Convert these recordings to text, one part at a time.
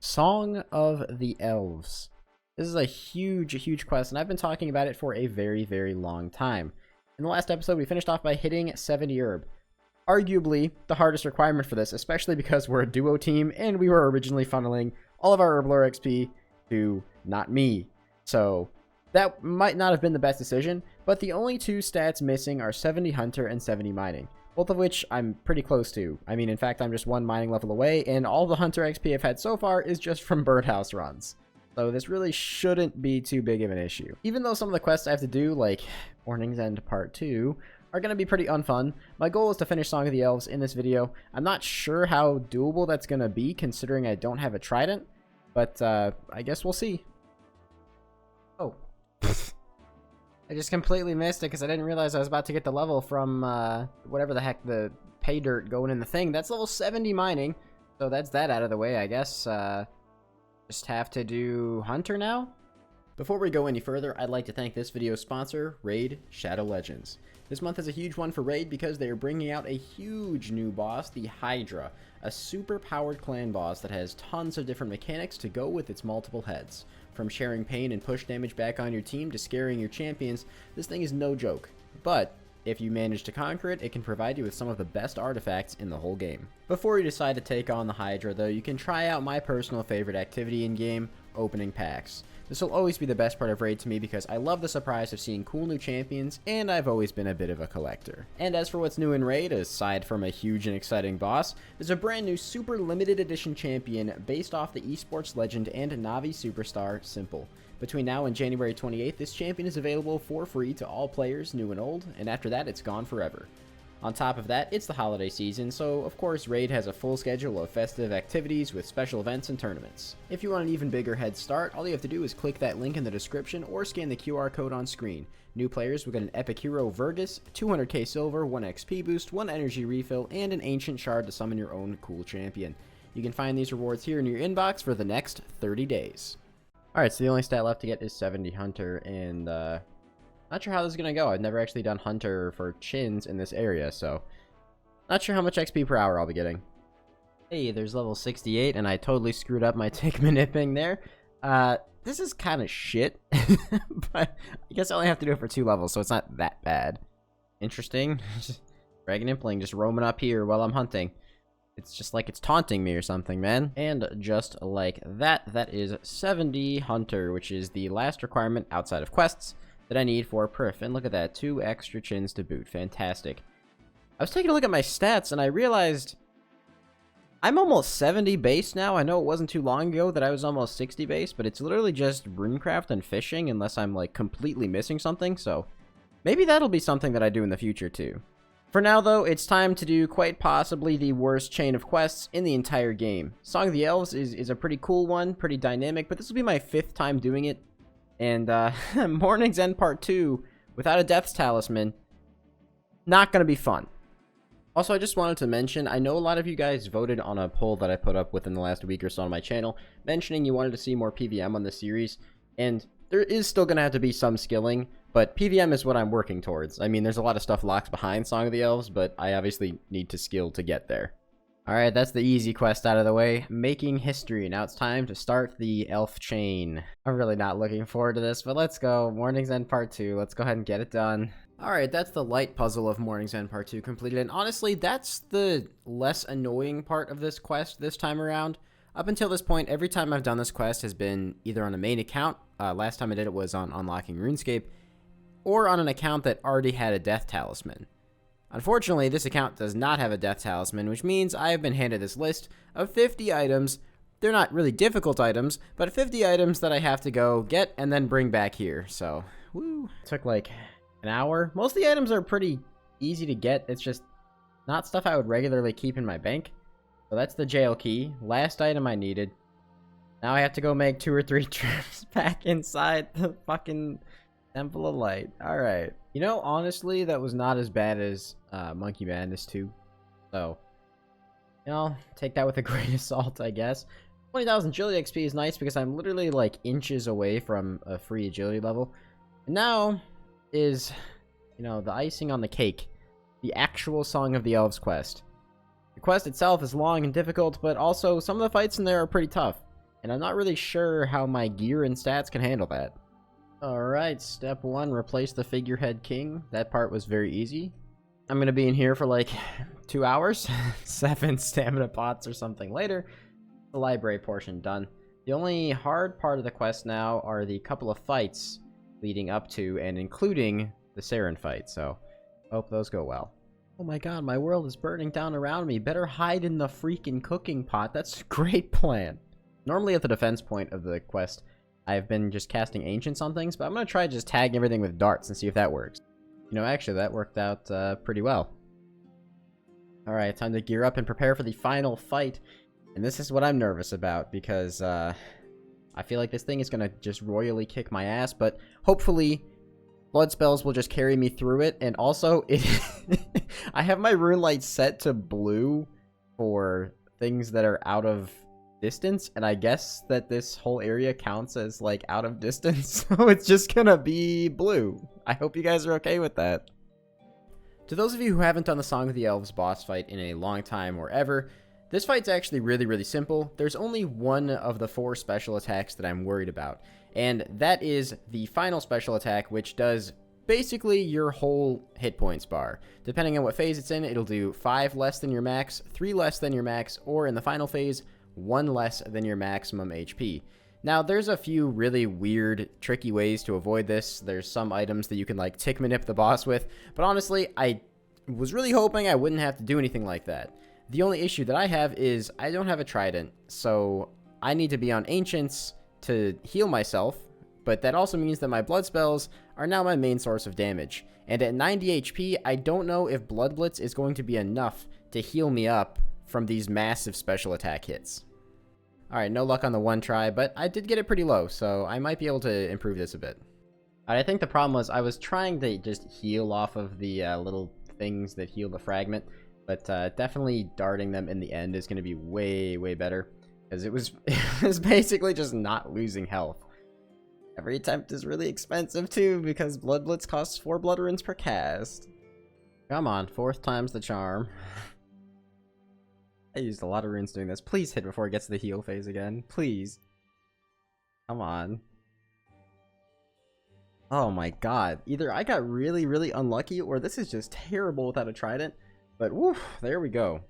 Song of the Elves. This is a huge quest, and I've been talking about it for a very long time. In the last episode, we finished off by hitting 70 herb. Arguably the hardest requirement for this, especially because we're a duo team, and we were originally funneling all of our herb lore XP to not me. So that might not have been the best decision, but the only two stats missing are 70 hunter and 70 mining. Both of which I'm pretty close to. I mean, in fact, I'm just one mining level away, and all the hunter XP I've had so far is just from birdhouse runs. So this really shouldn't be too big of an issue. Even though some of the quests I have to do, like Mourning's End Part 2, are going to be pretty unfun, my goal is to finish Song of the Elves in this video. I'm not sure how doable that's going to be, considering I don't have a trident, but I guess we'll see. Oh. I just completely missed it because I didn't realize I was about to get the level from whatever the heck, the pay dirt going in the thing. That's level 70 mining, so that's that out of the way, I guess. Just have to do Hunter now? Before we go any further, I'd like to thank this video's sponsor, Raid Shadow Legends. This month is a huge one for Raid because they are bringing out a huge new boss, the Hydra, a super powered clan boss that has tons of different mechanics to go with its multiple heads. From sharing pain and push damage back on your team to scaring your champions, this thing is no joke. But if you manage to conquer it, it can provide you with some of the best artifacts in the whole game. Before you decide to take on the Hydra though, you can try out my personal favorite activity in game, opening packs. This will always be the best part of Raid to me because I love the surprise of seeing cool new champions, and I've always been a bit of a collector. And as for what's new in Raid, aside from a huge and exciting boss, there's a brand new super limited edition champion based off the esports legend and Navi superstar Simple. Between now and January 28th, this champion is available for free to all players, new and old, and after that it's gone forever. On top of that, it's the holiday season, so of course Raid has a full schedule of festive activities with special events and tournaments. If you want an even bigger head start, all you have to do is click that link in the description or scan the QR code on screen. New players will get an epic hero Vergus, 200k silver, 1 XP boost, 1 energy refill, and an ancient shard to summon your own cool champion. You can find these rewards here in your inbox for the next 30 days. Alright, so the only stat left to get is 70 hunter, and not sure how this is going to go. I've never actually done hunter for chins in this area, so not sure how much XP per hour I'll be getting. Hey, there's level 68, and I totally screwed up my tick manipping there. This is kind of shit, but I guess I only have to do it for 2 levels, so it's not that bad. Interesting. Dragon Impling just roaming up here while I'm hunting. It's just like it's taunting me or something, man. And just like that, that is 70 hunter, which is the last requirement outside of quests that I need for Prif. And look at that, 2 extra chins to boot. Fantastic. I was taking a look at my stats and I realized I'm almost 70 base now. I know it wasn't too long ago that I was almost 60 base, but it's literally just runecraft and fishing unless I'm like completely missing something. So maybe that'll be something that I do in the future too. For now though, it's time to do quite possibly the worst chain of quests in the entire game. Song of the Elves is a pretty cool one, pretty dynamic, but this will be my 5th time doing it. And Mourning's End Part 2, without a Death's Talisman, not going to be fun. Also, I just wanted to mention, I know a lot of you guys voted on a poll that I put up within the last week or so on my channel, mentioning you wanted to see more PVM on the series, and there is still going to have to be some skilling, but PVM is what I'm working towards. I mean, there's a lot of stuff locked behind Song of the Elves, but I obviously need to skill to get there. Alright, that's the easy quest out of the way. Making history. Now it's time to start the elf chain. I'm really not looking forward to this, but let's go. Mourning's End Part 2. Let's go ahead and get it done. Alright, that's the light puzzle of Mourning's End Part 2 completed, and honestly, that's the less annoying part of this quest this time around. Up until this point, every time I've done this quest has been either on a main account, last time I did it was on unlocking Runescape, or on an account that already had a death talisman. Unfortunately, this account does not have a death talisman, which means I have been handed this list of 50 items. They're not really difficult items, but 50 items that I have to go get and then bring back here. So, woo. It took like an hour. Most of the items are pretty easy to get. It's just not stuff I would regularly keep in my bank. So that's the jail key. Last item I needed. Now I have to go make 2 or 3 trips back inside the fucking Temple of Light. Alright. You know, honestly, that was not as bad as Monkey Madness 2. So, you know, take that with a grain of salt, I guess. 20,000 agility XP is nice because I'm literally like inches away from a free agility level. And now is, you know, the icing on the cake. The actual Song of the Elves quest. The quest itself is long and difficult, but also some of the fights in there are pretty tough. and I'm not really sure how my gear and stats can handle that. Alright, step 1, replace the figurehead king. That part was very easy. I'm gonna be in here for like 2 hours, 7 stamina pots or something later. The library portion done. The only hard part of the quest now are the couple of fights leading up to and including the Saren fight, so hope those go well. Oh my god, my world is burning down around me. Better hide in the freaking cooking pot. That's a great plan. Normally at the defense point of the quest, I've been just casting ancients on things, but I'm gonna try just tagging everything with darts and see if that works. You know, actually, that worked out pretty well. Alright, time to gear up and prepare for the final fight. And this is what I'm nervous about, because I feel like this thing is going to just royally kick my ass, but hopefully blood spells will just carry me through it. And also, I have my rune light set to blue for things that are out of distance, and I guess that this whole area counts as, like, out of distance, so it's just gonna be blue. I hope you guys are okay with that. To those of you who haven't done the Song of the Elves boss fight in a long time or ever, this fight's actually really simple. There's only one of the 4 special attacks that I'm worried about, and that is the final special attack, which does basically your whole hit points bar. Depending on what phase it's in, it'll do 5 less than your max, 3 less than your max, or in the final phase, 1 less than your maximum HP. Now, there's a few really weird, tricky ways to avoid this. There's some items that you can, like, tick manip the boss with, but honestly, I was really hoping I wouldn't have to do anything like that. The only issue that I have is I don't have a trident, so I need to be on ancients to heal myself, but that also means that my blood spells are now my main source of damage. And at 90 HP, I don't know if Blood Blitz is going to be enough to heal me up from these massive special attack hits. Alright, no luck on the one try, but I did get it pretty low, so I might be able to improve this a bit. I think the problem was I was trying to just heal off of the little things that heal the fragment, but definitely darting them in the end is going to be way better, because it was basically just not losing health. Every attempt is really expensive too, because Blood Blitz costs 4 blood runes per cast. Come on, 4th time's the charm. I used a lot of runes doing this. Please hit before it gets to the heal phase again. Please. Come on. Oh my god. Either I got really unlucky, or this is just terrible without a trident. But woof, there we go.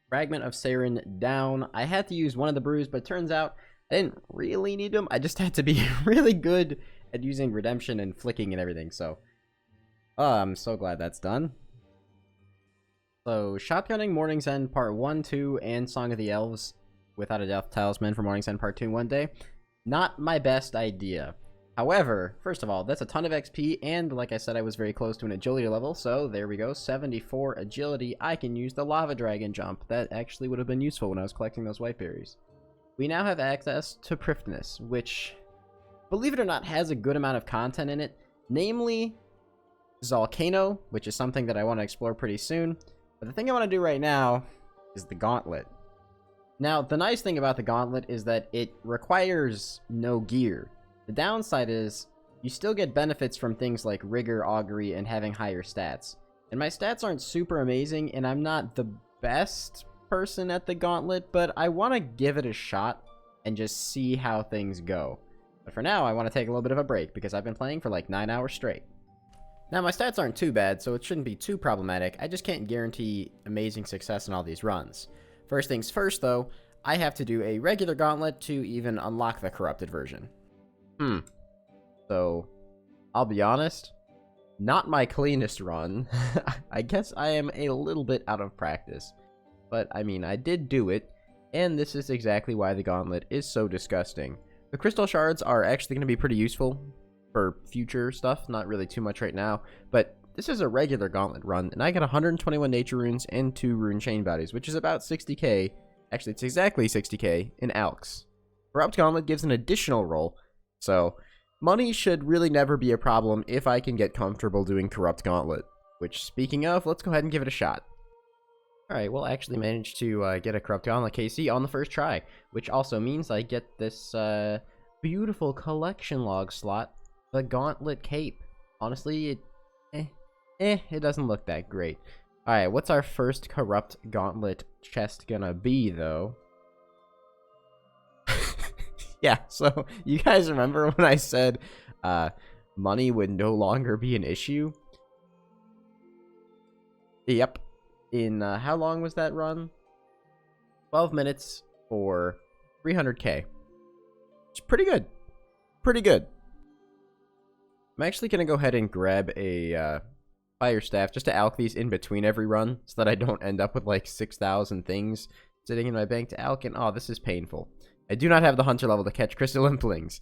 Fragment of Saren down. I had to use one of the brews, but it turns out I didn't really need them. I just had to be really good at using redemption and flicking and everything, so. I'm so glad that's done. So, shotgunning Mourning's End Part 1, 2, and Song of the Elves without a Death Talisman for Mourning's End Part 2 in one day. Not my best idea. However, first of all, that's a ton of XP, and like I said, I was very close to an agility level, so there we go, 74 agility. I can use the Lava Dragon jump. That actually would have been useful when I was collecting those white berries. We now have access to Prifddinas, which, believe it or not, has a good amount of content in it, namely Volcano, which is something that I want to explore pretty soon. But the thing I want to do right now is the Gauntlet. Now, the nice thing about the Gauntlet is that it requires no gear. The downside is you still get benefits from things like Rigor, Augury, and having higher stats. And my stats aren't super amazing, and I'm not the best person at the Gauntlet, but I want to give it a shot and just see how things go. But for now, I want to take a little bit of a break because I've been playing for like 9 hours straight. Now, my stats aren't too bad, so it shouldn't be too problematic. I just can't guarantee amazing success in all these runs. First things first, though, I have to do a regular Gauntlet to even unlock the corrupted version. So, I'll be honest, not my cleanest run. I guess I am a little bit out of practice. But, I mean, I did do it, and this is exactly why the Gauntlet is so disgusting. The crystal shards are actually going to be pretty useful for future stuff, not really too much right now, but this is a regular Gauntlet run, and I got 121 nature runes and 2 rune chain bodies, which is about 60k, actually it's exactly 60k, in Alks. Corrupt Gauntlet gives an additional roll, so money should really never be a problem if I can get comfortable doing Corrupt Gauntlet, which, speaking of, let's go ahead and give it a shot. Alright, we'll actually manage to get a Corrupt Gauntlet KC on the first try, which also means I get this beautiful collection log slot, the Gauntlet Cape. Honestly, it doesn't look that great. Alright, what's our first Corrupt Gauntlet chest gonna be, though? Yeah, so you guys remember when I said money would no longer be an issue? Yep. In how long was that run? 12 minutes for 300k. It's pretty good. Pretty good. I'm actually going to go ahead and grab a fire staff just to alch these in between every run so that I don't end up with like 6,000 things sitting in my bank to alch. And oh, this is painful. I do not have the hunter level to catch crystal implings.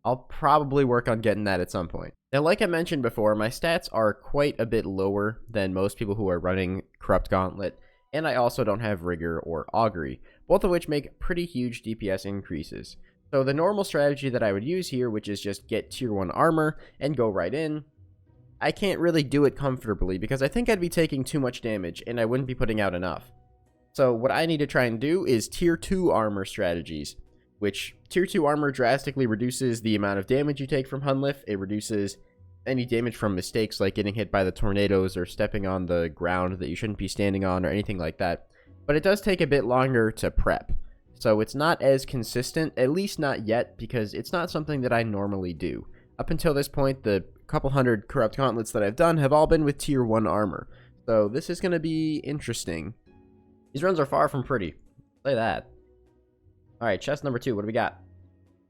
I'll probably work on getting that at some point. Now, like I mentioned before, my stats are quite a bit lower than most people who are running Corrupt Gauntlet, and I also don't have Rigor or Augury, both of which make pretty huge DPS increases. So the normal strategy that I would use here, which is just get tier 1 armor and go right in, I can't really do it comfortably because I think I'd be taking too much damage and I wouldn't be putting out enough. So what I need to try and do is tier 2 armor strategies, which tier 2 armor drastically reduces the amount of damage you take from Hunlift. It reduces any damage from mistakes like getting hit by the tornadoes or stepping on the ground that you shouldn't be standing on or anything like that. But it does take a bit longer to prep. So it's not as consistent, at least not yet, because it's not something that I normally do. Up until this point, the couple hundred Corrupt Gauntlets that I've done have all been with tier 1 armor. So this is going to be interesting. These runs are far from pretty. Say that. Alright, chest number 2, what do we got?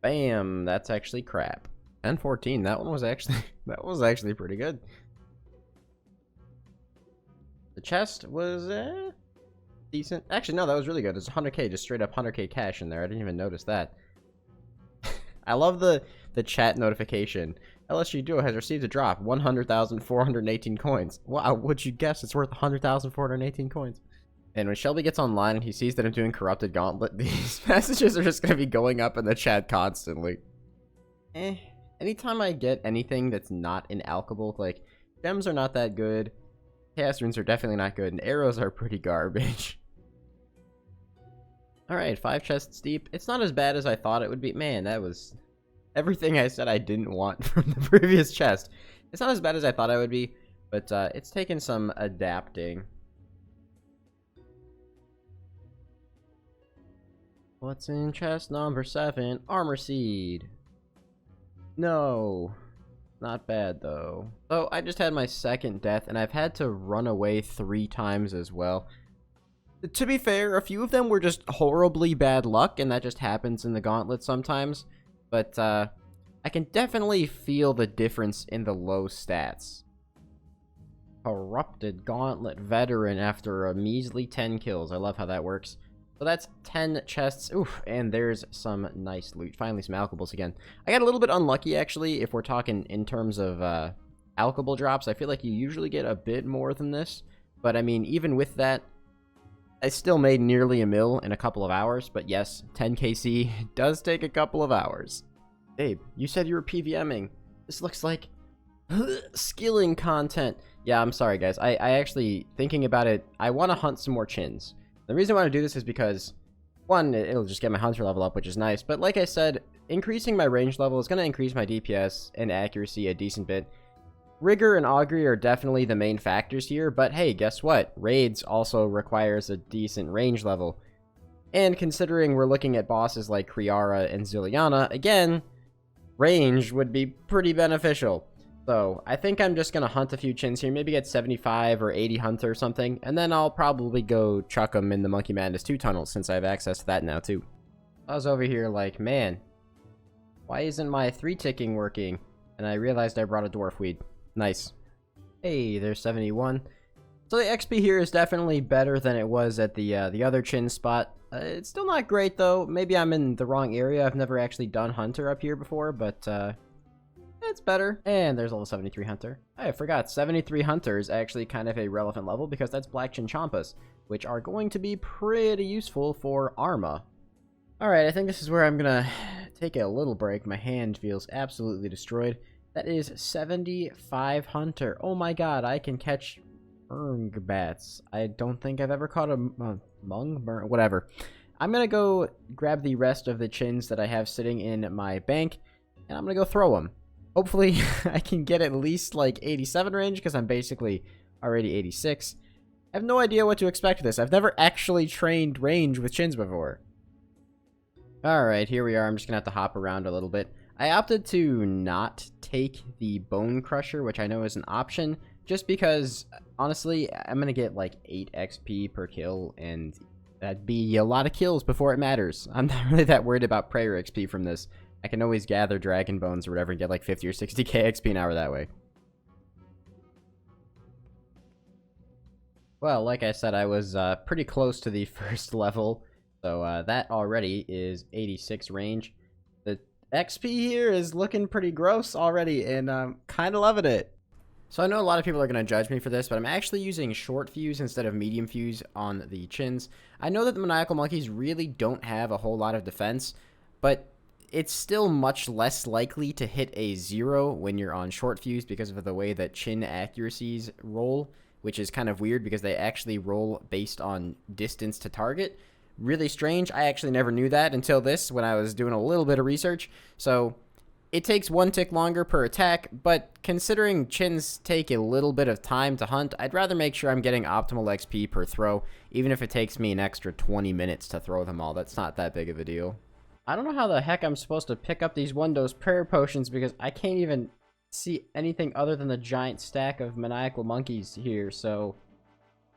Bam, that's actually crap. 10-14, that one was actually pretty good. The chest was decent. Actually, no, that was really good. It's 100k, just straight up 100k cash in there. I didn't even notice that. I love the chat notification. LSG Duo has received a drop, 100,418 coins. Wow, would you guess it's worth 100,418 coins? And when Shelby gets online and he sees that I'm doing Corrupted Gauntlet, these messages are just going to be going up in the chat constantly. Anytime I get anything that's not inalchable, like, gems are not that good, chaos runes are definitely not good, and arrows are pretty garbage. Alright, 5 chests deep. It's not as bad as I thought it would be. Man, that was everything I said I didn't want from the previous chest. It's not as bad as I thought it would be, but it's taken some adapting. What's in chest number 7? Armor Seed. No. Not bad, though. So, I just had my second death, and I've had to run away 3 times as well. To be fair, a few of them were just horribly bad luck, and that just happens in the Gauntlet sometimes. But, I can definitely feel the difference in the low stats. Corrupted Gauntlet Veteran after a measly 10 kills. I love how that works. So that's 10 chests. Oof, and there's some nice loot. Finally, some alchables again. I got a little bit unlucky, actually, if we're talking in terms of alchable drops. I feel like you usually get a bit more than this. But, I mean, even with that, I still made nearly a mil in a couple of hours. But yes, 10 KC does take a couple of hours. Babe, you said you were PVMing. This looks like skilling content. Yeah, I'm sorry, guys. I actually, thinking about it, I want to hunt some more chins. The reason I want to do this is because, one, it'll just get my hunter level up, which is nice. But like I said, increasing my range level is going to increase my DPS and accuracy a decent bit. Rigor and Augury are definitely the main factors here, but hey, guess what? Raids also requires a decent range level. And considering we're looking at bosses like Kriara and Ziliana, again, range would be pretty beneficial. So, I think I'm just going to hunt a few chins here, maybe get 75 or 80 hunter or something, and then I'll probably go chuck them in the Monkey Madness 2 tunnels since I have access to that now too. I was over here like, man, why isn't my 3-ticking working? And I realized I brought a dwarf weed. Nice. Hey, there's 71. So the XP here is definitely better than it was at the other chin spot. It's still not great though. Maybe I'm in the wrong area. I've never actually done hunter up here before, but it's better. And there's level 73 hunter. I forgot 73 hunter is actually kind of a relevant level because that's black chinchompas, which are going to be pretty useful for Arma. Alright, I think this is where I'm gonna take a little break. My hand feels absolutely destroyed. That is 75 hunter. Oh my god, I can catch bats. I don't think I've ever caught a whatever. I'm gonna go grab the rest of the chins that I have sitting in my bank, and I'm gonna go throw them. Hopefully, I can get at least like 87 range because I'm basically already 86. I have no idea what to expect of this. I've never actually trained range with chins before. Alright, here we are. I'm just gonna have to hop around a little bit. I opted to not take the Bone Crusher, which I know is an option, just because, honestly, I'm gonna get like 8 XP per kill, and that'd be a lot of kills before it matters. I'm not really that worried about prayer XP from this. I can always gather Dragon Bones or whatever and get like 50 or 60k XP an hour that way. Well, like I said, I was pretty close to the first level, so that already is 86 range. The XP here is looking pretty gross already, and I'm kind of loving it. So I know a lot of people are going to judge me for this, but I'm actually using short fuse instead of medium fuse on the chins. I know that the maniacal monkeys really don't have a whole lot of defense, but it's still much less likely to hit a 0 when you're on short fuse because of the way that chin accuracies roll, which is kind of weird because they actually roll based on distance to target. Really strange. I actually never knew that until this when I was doing a little bit of research. So it takes 1 tick longer per attack, but considering chins take a little bit of time to hunt, I'd rather make sure I'm getting optimal XP per throw, even if it takes me an extra 20 minutes to throw them all. That's not that big of a deal. I don't know how the heck I'm supposed to pick up these one-dose prayer potions because I can't even see anything other than the giant stack of maniacal monkeys here, so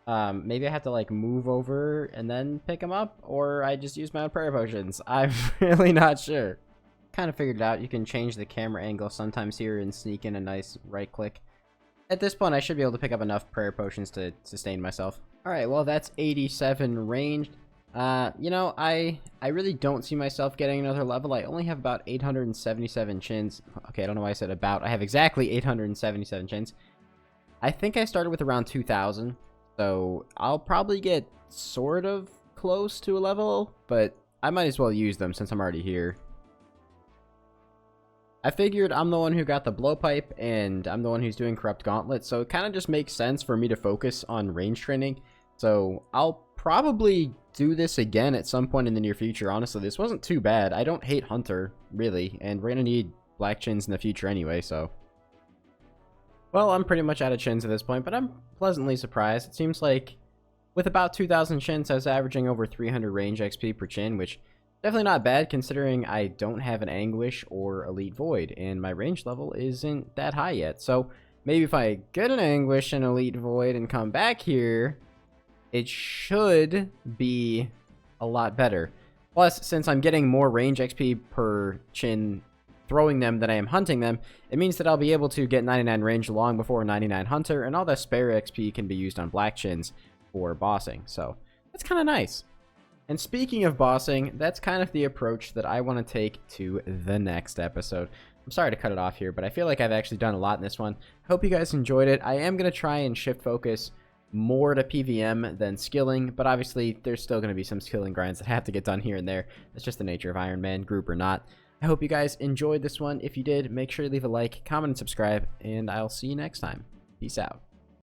maybe I have to like move over and then pick them up, or I just use my own prayer potions. I'm really not sure. Kind of figured it out. You can change the camera angle sometimes here and sneak in a nice right click. At this point I should be able to pick up enough prayer potions to sustain myself. Alright, well that's 87 ranged. You know, I really don't see myself getting another level. I only have about 877 chins. Okay, I don't know why I said about. I have exactly 877 chins. I think I started with around 2,000, so I'll probably get sort of close to a level, but I might as well use them since I'm already here. I figured I'm the one who got the blowpipe, and I'm the one who's doing corrupt gauntlet, so it kind of just makes sense for me to focus on range training. So I'll probably do this again at some point in the near future. Honestly, this wasn't too bad. I don't hate Hunter, really, and we're gonna need black chins in the future anyway, so. Well, I'm pretty much out of chins at this point, but I'm pleasantly surprised. It seems like with about 2,000 chins, I was averaging over 300 range XP per chin, which definitely not bad considering I don't have an Anguish or Elite Void, and my range level isn't that high yet. So maybe if I get an Anguish and Elite Void and come back here, it should be a lot better. Plus, since I'm getting more range XP per chin throwing them than I am hunting them, it means that I'll be able to get 99 range long before 99 hunter, and all that spare XP can be used on black chins for bossing. So that's kind of nice. And speaking of bossing, that's kind of the approach that I want to take to the next episode. I'm sorry to cut it off here, but I feel like I've actually done a lot in this one. I hope you guys enjoyed it. I am going to try and shift focus more to PVM than skilling, but obviously there's still going to be some skilling grinds that have to get done here and there. That's just the nature of Ironman, group or not. I hope you guys enjoyed this one. If you did, make sure to leave a like, comment, and subscribe, and I'll see you next time. Peace out.